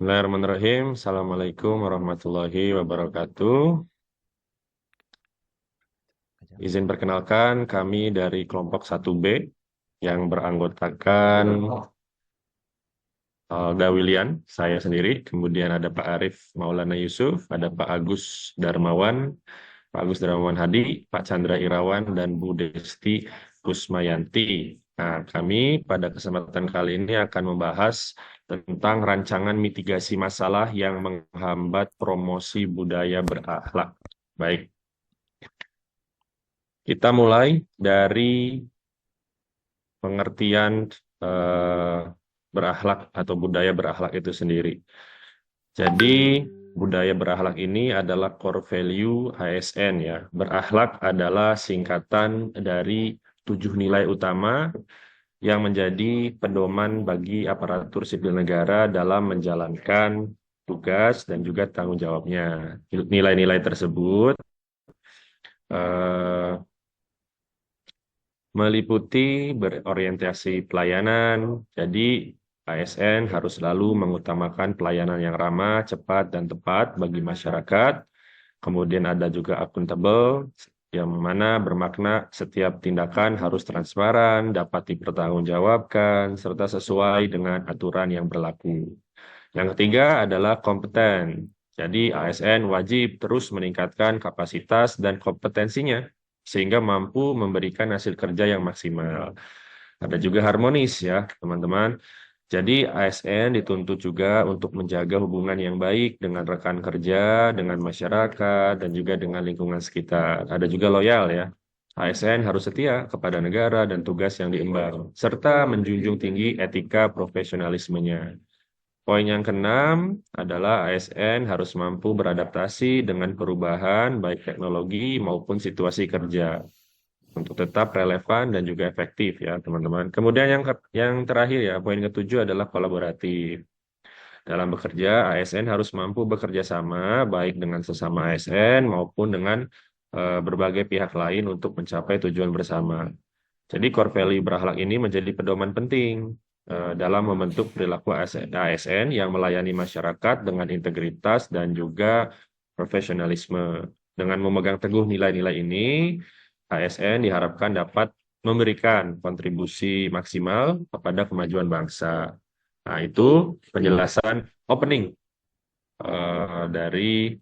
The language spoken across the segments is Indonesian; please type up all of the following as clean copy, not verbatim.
Bismillahirrahmanirrahim. Assalamualaikum warahmatullahi wabarakatuh. Izin perkenalkan, kami dari kelompok 1B yang beranggotakan Dawilian, saya sendiri, kemudian ada Pak Arif Maulana Yusuf, ada Pak Agus Darmawan, Pak Agus Darmawan Hadi, Pak Chandra Irawan, dan Bu Desti Kusmayanti. Nah, kami pada kesempatan kali ini akan membahas tentang rancangan mitigasi masalah yang menghambat promosi budaya berakhlak. Baik, kita mulai dari pengertian eh, berakhlak atau budaya berakhlak itu sendiri. Jadi, budaya berakhlak ini adalah core value ASN ya. Berakhlak adalah singkatan dari 7 nilai utama yang menjadi pedoman bagi aparatur sipil negara dalam menjalankan tugas dan juga tanggung jawabnya. Nilai-nilai tersebut eh, meliputi berorientasi pelayanan, jadi ASN harus selalu mengutamakan pelayanan yang ramah, cepat, dan tepat bagi masyarakat. Kemudian ada juga akuntabel, yang mana bermakna setiap tindakan harus transparan, dapat dipertanggungjawabkan, serta sesuai dengan aturan yang berlaku. Yang ketiga adalah kompeten. Jadi ASN wajib terus meningkatkan kapasitas dan kompetensinya sehingga mampu memberikan hasil kerja yang maksimal. Ada juga harmonis ya, teman-teman. Jadi ASN dituntut juga untuk menjaga hubungan yang baik dengan rekan kerja, dengan masyarakat, dan juga dengan lingkungan sekitar. Ada juga loyal ya. ASN harus setia kepada negara dan tugas yang diemban, serta menjunjung tinggi etika profesionalismenya. Poin yang keenam adalah ASN harus mampu beradaptasi dengan perubahan baik teknologi maupun situasi kerja untuk tetap relevan dan juga efektif ya teman-teman. Kemudian yang terakhir ya, poin ketujuh adalah kolaboratif. Dalam bekerja, ASN harus mampu bekerja sama baik dengan sesama ASN maupun dengan berbagai pihak lain untuk mencapai tujuan bersama. Jadi core value berakhlak ini menjadi pedoman penting dalam membentuk perilaku ASN yang melayani masyarakat dengan integritas dan juga profesionalisme. Dengan memegang teguh nilai-nilai ini, ASN diharapkan dapat memberikan kontribusi maksimal kepada kemajuan bangsa. Nah, itu penjelasan opening dari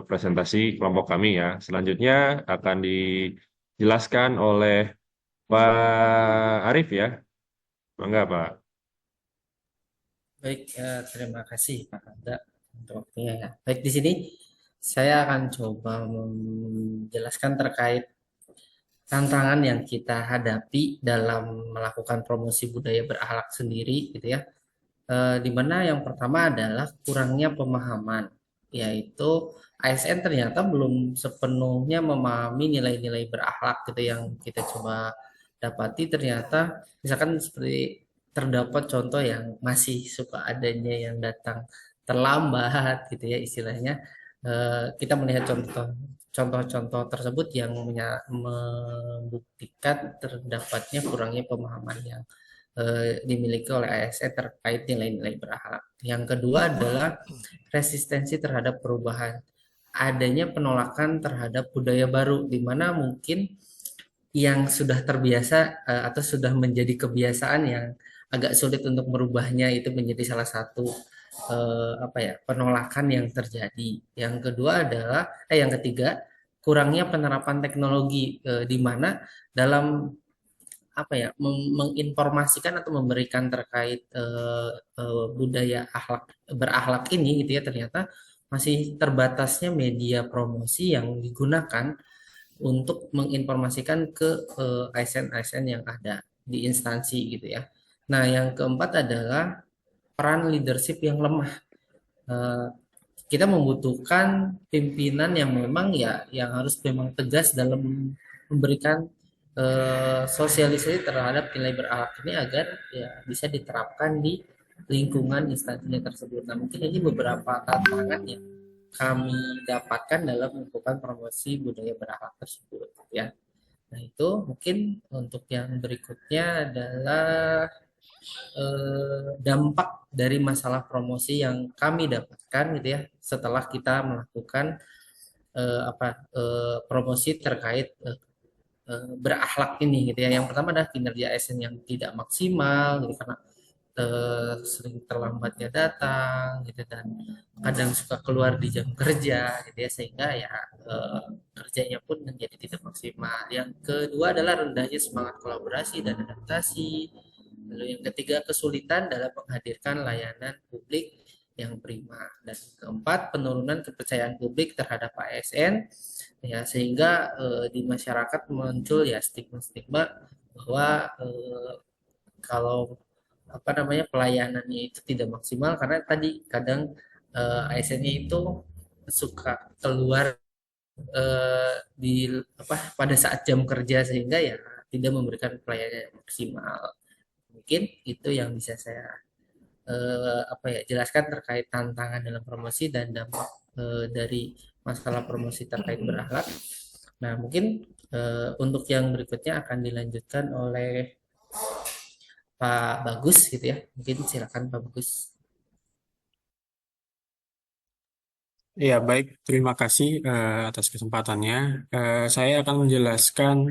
presentasi kelompok kami ya. Selanjutnya akan dijelaskan oleh Pak Arif ya. Mangga Pak. Baik, terima kasih Pak Anda untuk waktunya ya. Baik, di sini saya akan coba menjelaskan terkait tantangan yang kita hadapi dalam melakukan promosi budaya berakhlak sendiri, gitu ya. Di mana yang pertama adalah kurangnya pemahaman, yaitu ASN ternyata belum sepenuhnya memahami nilai-nilai berakhlak gitu yang kita coba dapati. Ternyata misalkan seperti terdapat contoh yang masih suka adanya yang datang terlambat gitu ya istilahnya. Kita melihat contoh-contoh tersebut yang membuktikan terdapatnya kurangnya pemahaman yang dimiliki oleh ASN terkait nilai-nilai berakhlak. Yang kedua adalah resistensi terhadap perubahan. Adanya penolakan terhadap budaya baru, di mana mungkin yang sudah terbiasa atau sudah menjadi kebiasaan yang agak sulit untuk merubahnya itu menjadi salah satu apa ya penolakan yang terjadi. Yang kedua adalah yang ketiga kurangnya penerapan teknologi di mana dalam apa ya menginformasikan atau memberikan terkait budaya akhlak berakhlak ini gitu ya ternyata masih terbatasnya media promosi yang digunakan untuk menginformasikan ke ASN-ASN yang ada di instansi gitu ya. Nah, yang keempat adalah peran leadership yang lemah. Eh, kita membutuhkan pimpinan yang memang ya yang harus memang tegas dalam memberikan sosialisasi terhadap nilai berakhlak ini agar ya bisa diterapkan di lingkungan instansinya tersebut. Nah, mungkin ini beberapa tantangan yang kami dapatkan dalam melakukan promosi budaya berakhlak tersebut ya. Nah, itu mungkin untuk yang berikutnya adalah dampak dari masalah promosi yang kami dapatkan gitu ya setelah kita melakukan promosi terkait berakhlak ini gitu ya. Yang pertama adalah kinerja ASN yang tidak maksimal gitu karena sering terlambatnya datang gitu dan kadang suka keluar di jam kerja gitu ya sehingga ya eh, kerjanya pun menjadi tidak maksimal. Yang kedua adalah rendahnya semangat kolaborasi dan adaptasi. Lalu yang ketiga kesulitan dalam menghadirkan layanan publik yang prima dan keempat penurunan kepercayaan publik terhadap ASN ya sehingga di masyarakat muncul ya stigma-stigma bahwa kalau apa namanya pelayanannya itu tidak maksimal karena tadi kadang ASN-nya itu suka keluar di apa pada saat jam kerja sehingga ya tidak memberikan pelayanan yang maksimal. Mungkin itu yang bisa saya apa ya jelaskan terkait tantangan dalam promosi dan dampak dari masalah promosi terkait berakhlak. Nah, mungkin untuk yang berikutnya akan dilanjutkan oleh Pak Bagus gitu ya. Mungkin silakan Pak Bagus. Ya, baik. Terima kasih atas kesempatannya. Saya akan menjelaskan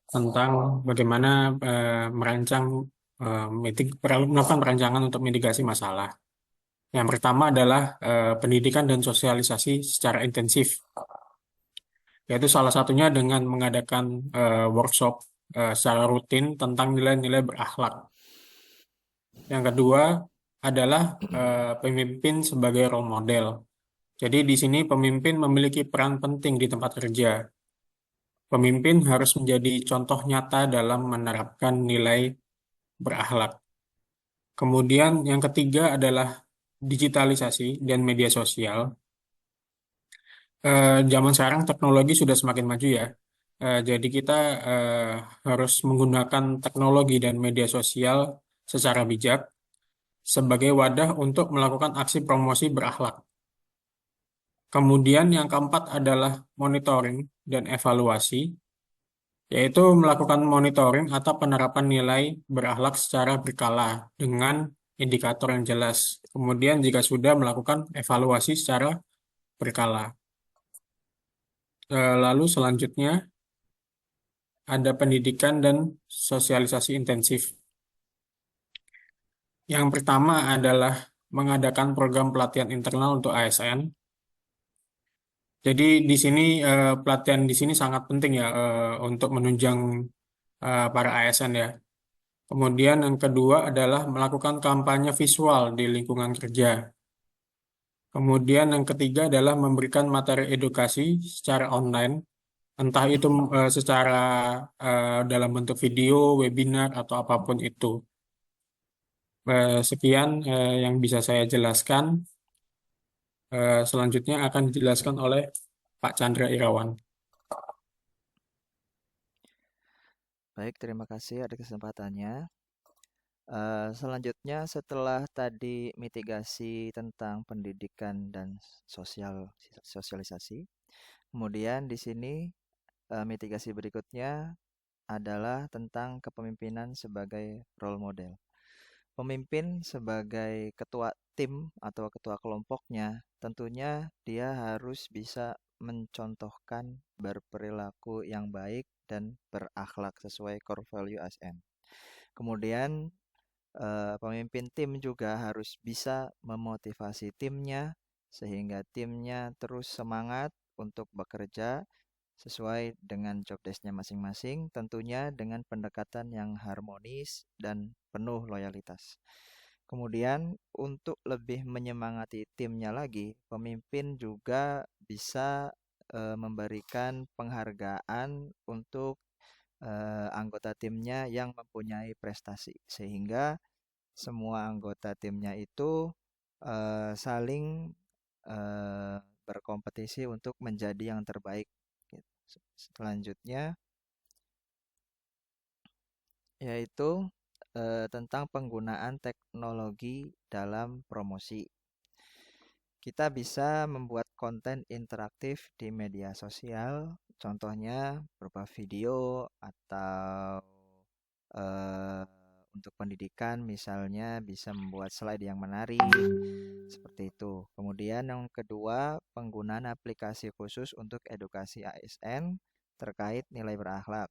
tentang bagaimana merancang melakukan perancangan untuk mitigasi masalah. Yang pertama adalah pendidikan dan sosialisasi secara intensif, yaitu salah satunya dengan mengadakan workshop secara rutin tentang nilai-nilai berakhlak. Yang kedua adalah pemimpin sebagai role model. Jadi di sini pemimpin memiliki peran penting di tempat kerja. Pemimpin harus menjadi contoh nyata dalam menerapkan nilai berakhlak. Kemudian yang ketiga adalah digitalisasi dan media sosial. Zaman sekarang teknologi sudah semakin maju ya. Jadi kita eh, harus menggunakan teknologi dan media sosial secara bijak sebagai wadah untuk melakukan aksi promosi berakhlak. Kemudian yang keempat adalah monitoring dan evaluasi, yaitu melakukan monitoring atau penerapan nilai berakhlak secara berkala dengan indikator yang jelas. Kemudian jika sudah melakukan evaluasi secara berkala. Lalu selanjutnya ada pendidikan dan sosialisasi intensif. Yang pertama adalah mengadakan program pelatihan internal untuk ASN. Jadi di sini pelatihan di sini sangat penting ya untuk menunjang para ASN ya. Kemudian yang kedua adalah melakukan kampanye visual di lingkungan kerja. Kemudian yang ketiga adalah memberikan materi edukasi secara online, entah itu secara dalam bentuk video, webinar, atau apapun itu. Sekian yang bisa saya jelaskan. Selanjutnya akan dijelaskan oleh Pak Chandra Irawan. Baik, terima kasih atas kesempatannya. Selanjutnya setelah tadi mitigasi tentang pendidikan dan sosialisasi, kemudian di sini mitigasi berikutnya adalah tentang kepemimpinan sebagai role model. Pemimpin sebagai ketua tim atau ketua kelompoknya, tentunya dia harus bisa mencontohkan berperilaku yang baik dan berakhlak sesuai core value ASN. Kemudian pemimpin tim juga harus bisa memotivasi timnya sehingga timnya terus semangat untuk bekerja sesuai dengan job desk-nya masing-masing, tentunya dengan pendekatan yang harmonis dan penuh loyalitas. Kemudian untuk lebih menyemangati timnya lagi, pemimpin juga bisa memberikan penghargaan untuk anggota timnya yang mempunyai prestasi sehingga semua anggota timnya itu saling eh, berkompetisi untuk menjadi yang terbaik. Gitu. Selanjutnya yaitu tentang penggunaan teknologi dalam promosi. Kita bisa membuat konten interaktif di media sosial, contohnya berupa video atau untuk pendidikan, misalnya bisa membuat slide yang menarik, seperti itu. Kemudian yang kedua, penggunaan aplikasi khusus untuk edukasi ASN terkait nilai berakhlak.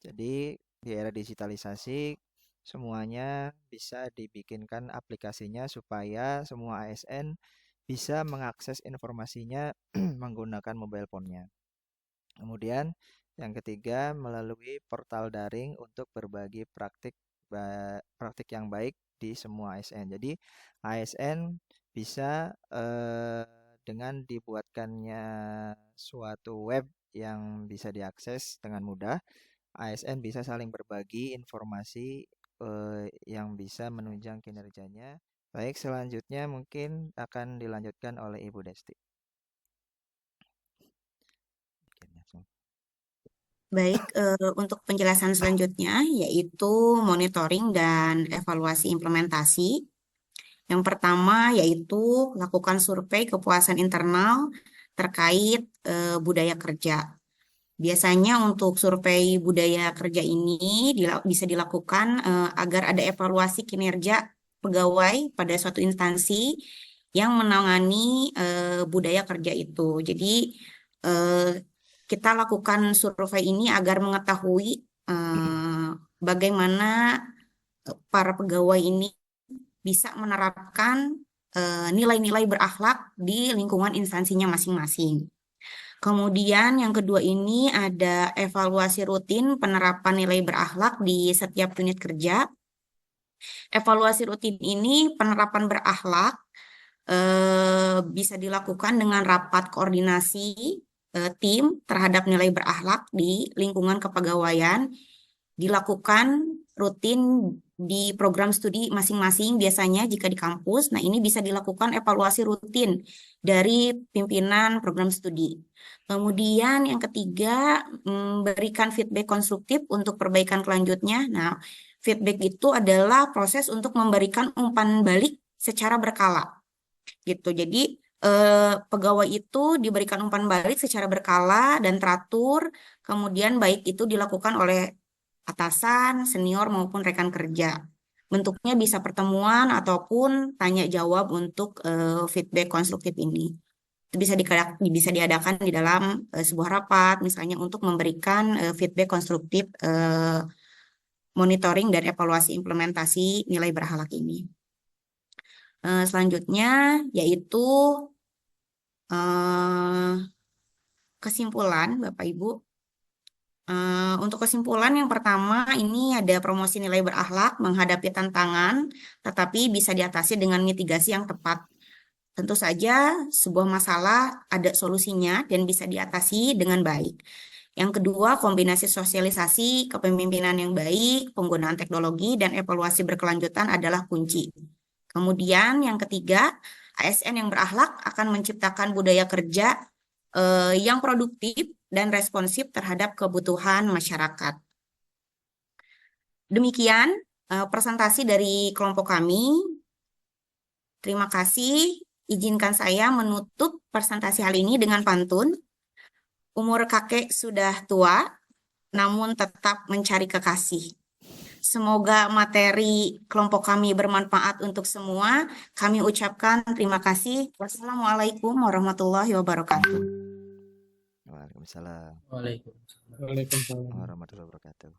Jadi di era digitalisasi semuanya bisa dibikinkan aplikasinya supaya semua ASN bisa mengakses informasinya menggunakan mobile phone-nya. Kemudian yang ketiga, melalui portal daring untuk berbagi praktik yang baik di semua ASN. Jadi ASN bisa dengan dibuatkannya suatu web yang bisa diakses dengan mudah, ASN bisa saling berbagi informasi yang bisa menunjang kinerjanya. Baik, selanjutnya mungkin akan dilanjutkan oleh Ibu Desti. Oke, langsung. Baik, untuk penjelasan selanjutnya yaitu monitoring dan evaluasi implementasi. Yang pertama yaitu lakukan survei kepuasan internal terkait budaya kerja. Biasanya untuk survei budaya kerja ini bisa dilakukan agar ada evaluasi kinerja pegawai pada suatu instansi yang menangani budaya kerja itu. Jadi kita lakukan survei ini agar mengetahui bagaimana para pegawai ini bisa menerapkan nilai-nilai berakhlak di lingkungan instansinya masing-masing. Kemudian yang kedua ini ada evaluasi rutin penerapan nilai berakhlak di setiap unit kerja. Evaluasi rutin ini penerapan berakhlak bisa dilakukan dengan rapat koordinasi tim terhadap nilai berakhlak di lingkungan kepegawaian, dilakukan rutin di program studi masing-masing biasanya jika di kampus. Nah, ini bisa dilakukan evaluasi rutin dari pimpinan program studi. Kemudian yang ketiga, berikan feedback konstruktif untuk perbaikan kelanjutnya. Nah, feedback itu adalah proses untuk memberikan umpan balik secara berkala. Gitu. Jadi pegawai itu diberikan umpan balik secara berkala dan teratur, kemudian baik itu dilakukan oleh atasan, senior maupun rekan kerja. Bentuknya bisa pertemuan ataupun tanya jawab untuk feedback konstruktif ini. Itu bisa diadakan di dalam sebuah rapat, misalnya untuk memberikan feedback konstruktif monitoring dan evaluasi implementasi nilai berakhlak ini. Selanjutnya yaitu kesimpulan, Bapak Ibu. Untuk kesimpulan yang pertama ini ada promosi nilai berakhlak menghadapi tantangan, tetapi bisa diatasi dengan mitigasi yang tepat. Tentu saja sebuah masalah ada solusinya dan bisa diatasi dengan baik. Yang kedua, kombinasi sosialisasi, kepemimpinan yang baik, penggunaan teknologi, dan evaluasi berkelanjutan adalah kunci. Kemudian yang ketiga, ASN yang berakhlak akan menciptakan budaya kerja yang produktif dan responsif terhadap kebutuhan masyarakat. Demikian presentasi dari kelompok kami. Terima kasih. Izinkan saya menutup presentasi hari ini dengan pantun. Umur kakek sudah tua, namun tetap mencari kekasih. Semoga materi kelompok kami bermanfaat untuk semua. Kami ucapkan terima kasih. Wassalamualaikum warahmatullahi wabarakatuh. Waalaikumsalam Waalaikumsalam. Waalaikumsalam. warahmatullahi wabarakatuh.